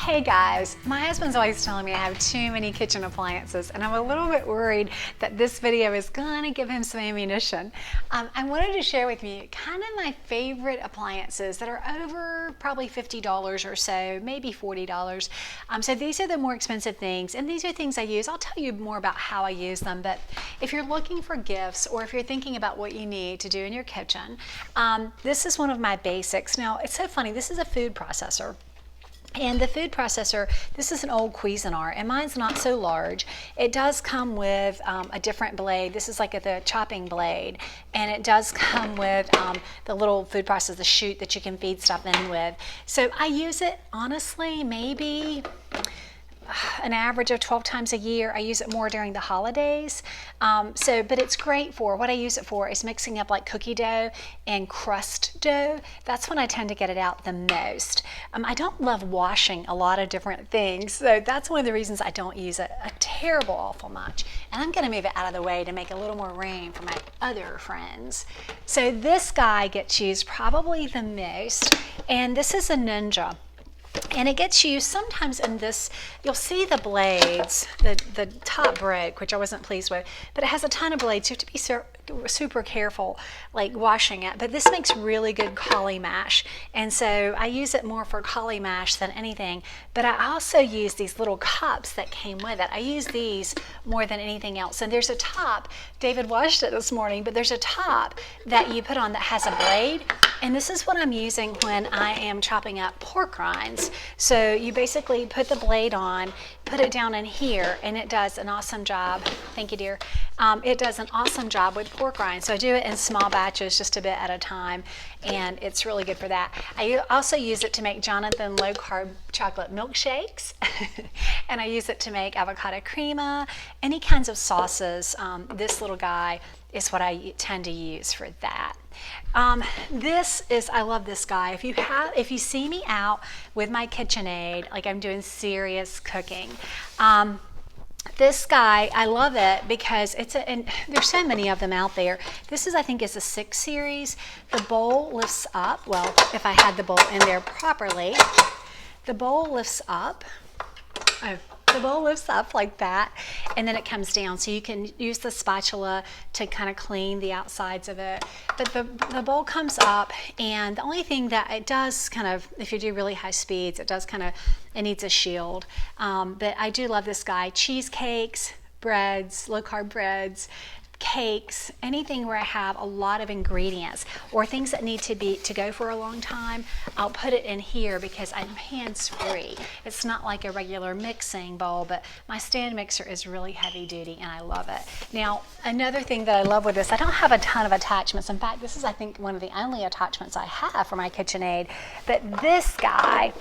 Hey guys, my husband's always telling me I have too many kitchen appliances, and I'm a little bit worried that this video is gonna give him some ammunition. I wanted to share with you kind of my favorite appliances that are over probably $50 or so, maybe $40. So these are the more expensive things, and these are things I use. I'll tell you more about how I use them, but if you're looking for gifts or if you're thinking about what you need to do in your kitchen, this is one of my basics. Now, it's so funny, this is a food processor. And the food processor, this is an old Cuisinart, and mine's not so large. It does come with a different blade. This is like the chopping blade, and it does come with the little food processor, the chute that you can feed stuff in with. So I use it, honestly, maybe an average of 12 times a year. I use it more during the holidays. But it's great for, what I use it for is mixing up like cookie dough and crust dough. That's when I tend to get it out the most. I don't love washing a lot of different things, so that's one of the reasons I don't use it a terrible awful much. And I'm gonna move it out of the way to make a little more room for my other friends. So this guy gets used probably the most, and this is a Ninja. And it gets used sometimes in this, you'll see the blades, the top broke, which I wasn't pleased with, but it has a ton of blades. You have to be super careful like washing it, but this makes really good cauli mash, and so I use it more for cauli mash than anything. But I also use these little cups that came with it. I use these more than anything else. And there's a top, David washed it this morning, but there's a top that you put on that has a blade, and this is what I'm using when I am chopping up pork rinds. So you basically put the blade on, put it down in here, and it does an awesome job. Thank you, dear. It does an awesome job with pork rinds. So I do it in small batches, just a bit at a time, and it's really good for that. I also use it to make Jonathan low-carb chocolate milkshakes, and I use it to make avocado crema, any kinds of sauces. This little guy is what I tend to use for that. I love this guy. If you see me out with my KitchenAid, like I'm doing serious cooking, this guy, I love it because and there's so many of them out there. This is, I think, is a 6 series. The bowl lifts up. Well, if I had the bowl in there properly, the bowl lifts up. Oh. The bowl lifts up like that, and then it comes down, so you can use the spatula to kind of clean the outsides of it. But the bowl comes up, and the only thing that it does kind of, if you do really high speeds, it needs a shield. But I do love this guy. Cheesecakes, breads, low-carb breads, cakes, anything where I have a lot of ingredients or things that need to go for a long time, I'll put it in here because I'm hands-free. It's not like a regular mixing bowl, but my stand mixer is really heavy duty and I love it. Now, another thing that I love with this, I don't have a ton of attachments. In fact, this is, I think, one of the only attachments I have for my KitchenAid, but this guy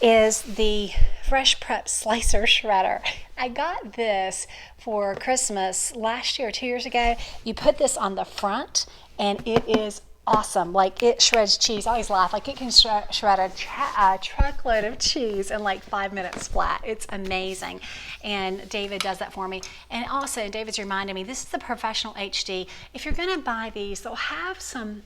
is the Fresh Prep Slicer Shredder. I got this for Christmas last year or 2 years ago. You put this on the front and it is awesome. Like, it shreds cheese. I always laugh, like it can shred a truckload of cheese in like 5 minutes flat. It's amazing. And David does that for me. And also, David's reminded me, this is the Professional HD. If you're gonna buy these, they'll have some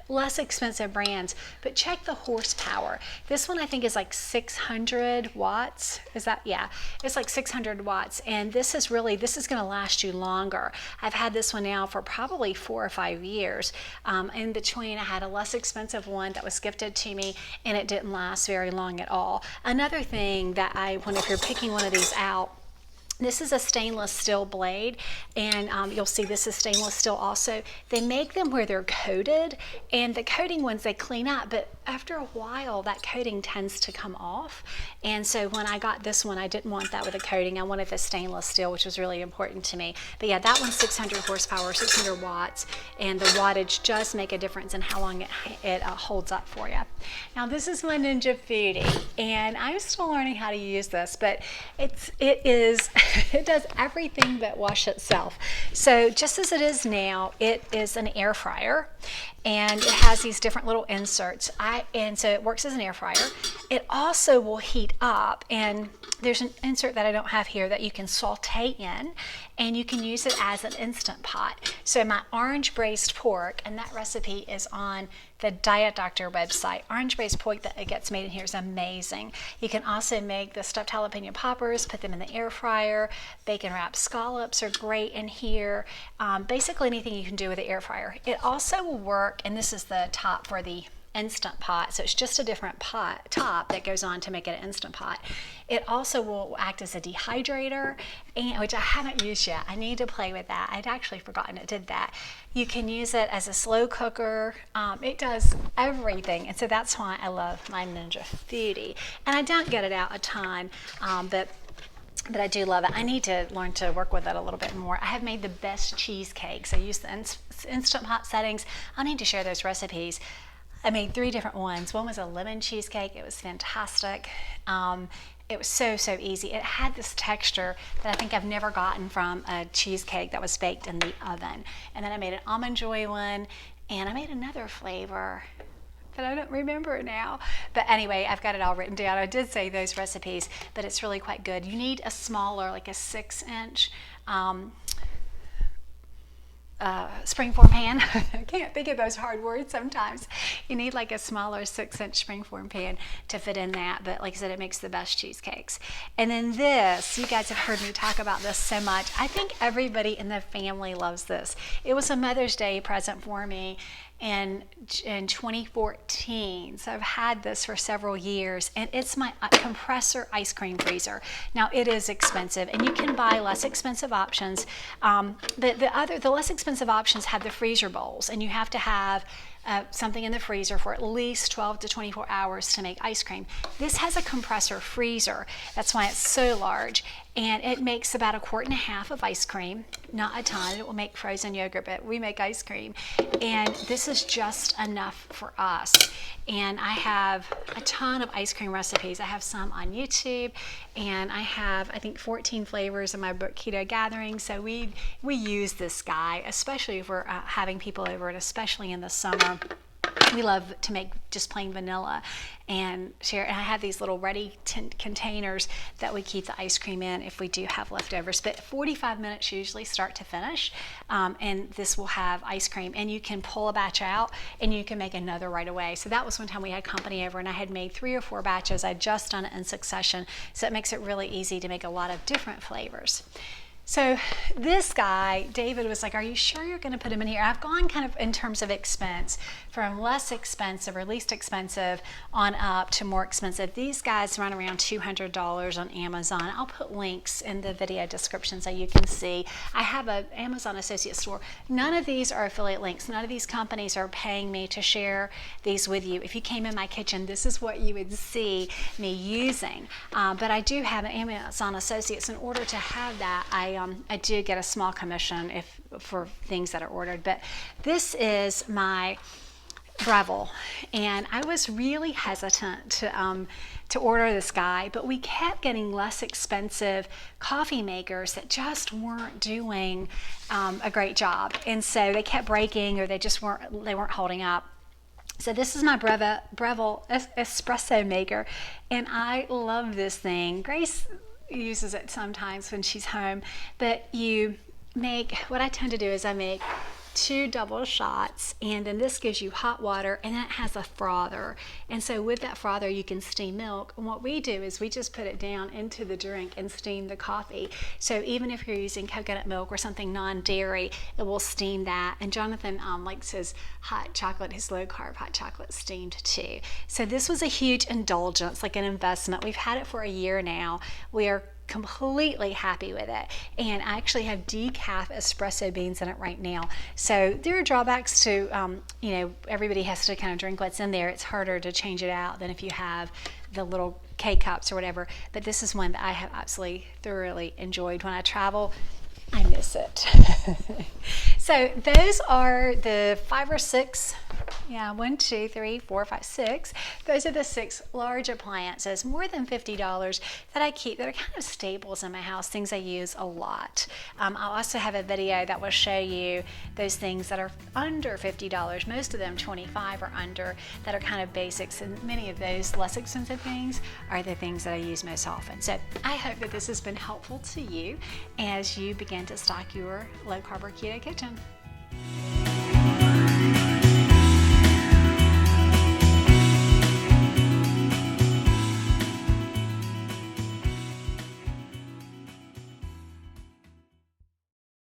less expensive brands, but check the horsepower. This one I think is like 600 watts. Is that? Yeah, it's like 600 watts, and this is going to last you longer. I've had this one now for probably 4 or 5 years. In between, I had a less expensive one that was gifted to me, and it didn't last very long at all. Another thing that if you're picking one of these out, this is a stainless steel blade, and you'll see this is stainless steel also. They make them where they're coated, and the coating ones they clean up, but after a while that coating tends to come off. And so when I got this one, I didn't want that with a coating. I wanted the stainless steel, which was really important to me. But yeah, that one's 600 horsepower, 600 watts, and the wattage does make a difference in how long it holds up for you. Now, this is my Ninja Foodi, and I'm still learning how to use this, but it does everything but wash itself. So just as it is now, it is an air fryer, and it has these different little inserts. And so it works as an air fryer, It also will heat up, and there's an insert that I don't have here that you can saute in, and you can use it as an Instant Pot. So my orange braised pork, and that recipe is on the Diet Doctor website. Orange braised pork that it gets made in here is amazing. You can also make the stuffed jalapeno poppers, put them in the air fryer. Bacon wrapped scallops are great in here. Basically anything you can do with the air fryer. It also will work, and this is the top for the Instant Pot, so it's just a different top that goes on to make it an Instant Pot. It also will act as a dehydrator, which I haven't used yet. I need to play with that. I'd actually forgotten it did that. You can use it as a slow cooker. It does everything, and so that's why I love my Ninja Foodi. And I don't get it out a ton, but I do love it. I need to learn to work with it a little bit more. I have made the best cheesecakes. I use the Instant Pot settings. I need to share those recipes. I made 3 different ones. One was a lemon cheesecake. It was fantastic. It was so easy. It had this texture that I think I've never gotten from a cheesecake that was baked in the oven. And then I made an almond joy one, and I made another flavor that I don't remember now. But anyway, I've got it all written down. I did say those recipes, but it's really quite good. You need a smaller, like a 6-inch springform pan. I can't think of those hard words sometimes. You need like a smaller 6-inch springform pan to fit in that, but like I said, it makes the best cheesecakes. And then this, you guys have heard me talk about this so much. I think everybody in the family loves this. It was a Mother's Day present for me in 2014. So I've had this for several years, and it's my compressor ice cream freezer. Now it is expensive, and you can buy less expensive options. The less expensive options have the freezer bowls, and you have to have something in the freezer for at least 12 to 24 hours to make ice cream. This has a compressor freezer. That's why it's so large, and it makes about 1.5 quarts of ice cream. Not a ton. It will make frozen yogurt, but we make ice cream, and this is just enough for us. And I have a ton of ice cream recipes. I have some on YouTube, and I have, I think, 14 flavors in my book Keto Gathering. So we use this guy, especially if we're having people over, and especially in the summer. We love to make just plain vanilla and share. And I have these little ready containers that we keep the ice cream in if we do have leftovers. But 45 minutes usually start to finish, and this will have ice cream. And you can pull a batch out, and you can make another right away. So that was one time we had company over, and I had made 3 or 4 batches. I'd just done it in succession, so it makes it really easy to make a lot of different flavors. So this guy, David, was like, are you sure you're going to put him in here? I've gone kind of in terms of expense from less expensive or least expensive on up to more expensive. These guys run around $200 on Amazon. I'll put links in the video description so you can see. I have an Amazon associate store. None of these are affiliate links. None of these companies are paying me to share these with you. If you came in my kitchen, this is what you would see me using. But I do have an Amazon associates. In order to have that, I do get a small commission for things that are ordered. But this is my Breville, and I was really hesitant to order this guy, but we kept getting less expensive coffee makers that just weren't doing a great job, and so they kept breaking, or they weren't holding up. So this is my Breville espresso maker, and I love this thing. Grace uses it sometimes when she's home, but what I tend to do is I make 2 double shots, and then this gives you hot water, and then it has a frother, and so with that frother you can steam milk. And what we do is we just put it down into the drink and steam the coffee. So even if you're using coconut milk or something non-dairy, it will steam that. And Jonathan likes his hot chocolate, his low carb hot chocolate steamed too. So this was a huge indulgence, like an investment. We've had it for a year now. We are completely happy with it, and I actually have decaf espresso beans in it right now. So there are drawbacks to everybody has to kind of drink what's in there. It's harder to change it out than if you have the little K-cups or whatever, but this is one that I have absolutely thoroughly enjoyed. When I travel, I miss it. So those are the 5 or 6, yeah, 1, 2, 3, 4, 5, 6. Those are the 6 large appliances, more than $50, that I keep that are kind of staples in my house, things I use a lot. I'll also have a video that will show you those things that are under $50, most of them 25 or under, that are kind of basics, and many of those less expensive things are the things that I use most often. So I hope that this has been helpful to you as you begin to stock your low carb or keto kitchen.